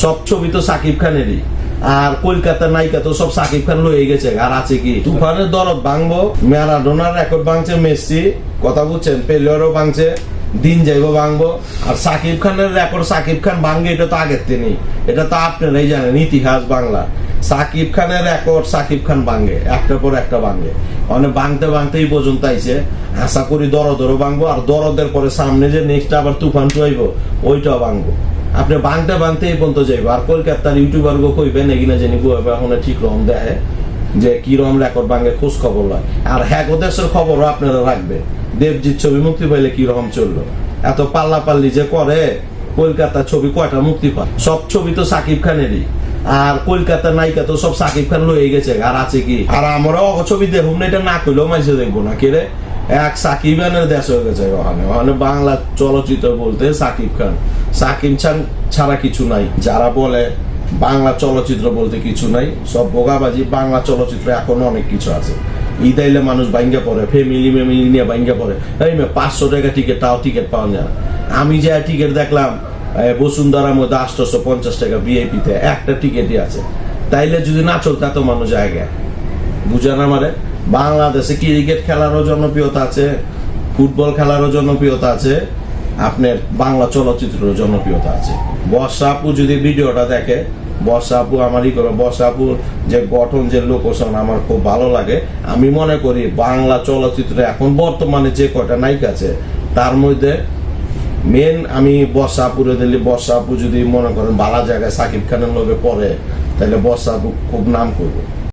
সব ছবি তো সাকিব খানেরই, আর কলকাতার নায়িকা তো সব সাকিব খান লয়ে গেছে। আর আছে কি? তুফানের দরদ ভাঙবো, ম্যারাডোনার রেকর্ড ভাঙছে মেসি, কথা বুঝছেন, পেলেরও ভাঙছে, দিন যাইবো ভাঙবো। আর সাকিব খানের রেকর্ড সাকিব খান ভাঙবে, এটা তো আগের তিনি, এটা তো আপনারাই জানেন, ইতিহাস বাংলা। সাকিব খানের রেকর্ড সাকিব খান ভাঙে, একটার পর একটা ভাঙে, মানে ভাঙতে ভাঙতে এই পর্যন্ত আইছে। আশা করি দরদরও ভাঙবো, আর দরদের পরে সামনে যে নেক্সট আবার তুফান চুয়াইব, ওইটাও ভাঙবো। আপনি ভাঙতে ভাঙতে এই পর্যন্ত যাইবো। আর কলকাতার ইউটিউবার গো কইবেন এগিনা জানি এখন ঠিক রকম দেয় যে কিরকম রেকর্ড ভাঙে, খোঁজ খবর লয়। আর হ্যাঁ দেশের খবরও আপনারা রাখবে, দেবজিৎ ছবি মুক্তি পাইলে কিরকম চললো, এত পাল্লা পাল্লি যে করে। কলকাতার ছবি কয়টা মুক্তি পায়? সব ছবি তো সাকিব খানেরই, আর কলকাতার নায়িকা তো সব সাকিব খান লয়ে গেছে। আর আছে কি? আর আমরাও ছবি দেখুন না, এটা না করলেও মাইসে দেখবো না কে রে, এক সাকিবানের দেশ হয়ে গেছে ওখানে। ওখানে বাংলা চলচ্চিত্র বলতে সাকিব খান, সাকিব খান ছাড়া কিছু নাই। যারা বলে বাংলা চলচ্চিত্র বলতে কিছু নাই, সব বোগাবাজি। বাংলা চলচ্চিত্র এখনো অনেক কিছু আছে। ঈদ আইলে মানুষ ভাঙ্গা পড়ে, ফ্যামিলি নিয়ে ভাঙ্গা পড়ে। এই 500 টাকা টিকিট, তাও টিকিট পাওয়া যায় না। আমি যে টিকিট দেখলাম বসুন্ধরার মধ্যে 850 টাকা ভিআইপি তে একটা টিকিটই আছে। তাইলে যদি না চলতে এত মানুষ জায়গায়, বুঝেন আমারে? বাংলাদেশে ক্রিকেট খেলারও জনপ্রিয়তা আছে, ফুটবল খেলারও জনপ্রিয়তা আছে, আপনার বাংলা চলচ্চিত্রেরও জনপ্রিয়তা আছে। বর্ষা আপু যদি ভিডিওটা দেখে, বর্ষা আপু আমারই করে, বর্ষা আপুর যে গঠন, যে লোকেশন আমার খুব ভালো লাগে। আমি মনে করি বাংলা চলচ্চিত্রে এখন বর্তমানে যে কয়টা নায়িকা আছে তার মধ্যে মেন আমি বর্ষা আপুরে দিলে, বর্ষা আপু যদি মনে করেন ভালো জায়গায় সাকিব খানের লগে পড়ে, তাহলে বর্ষা আপু খুব নাম করবে।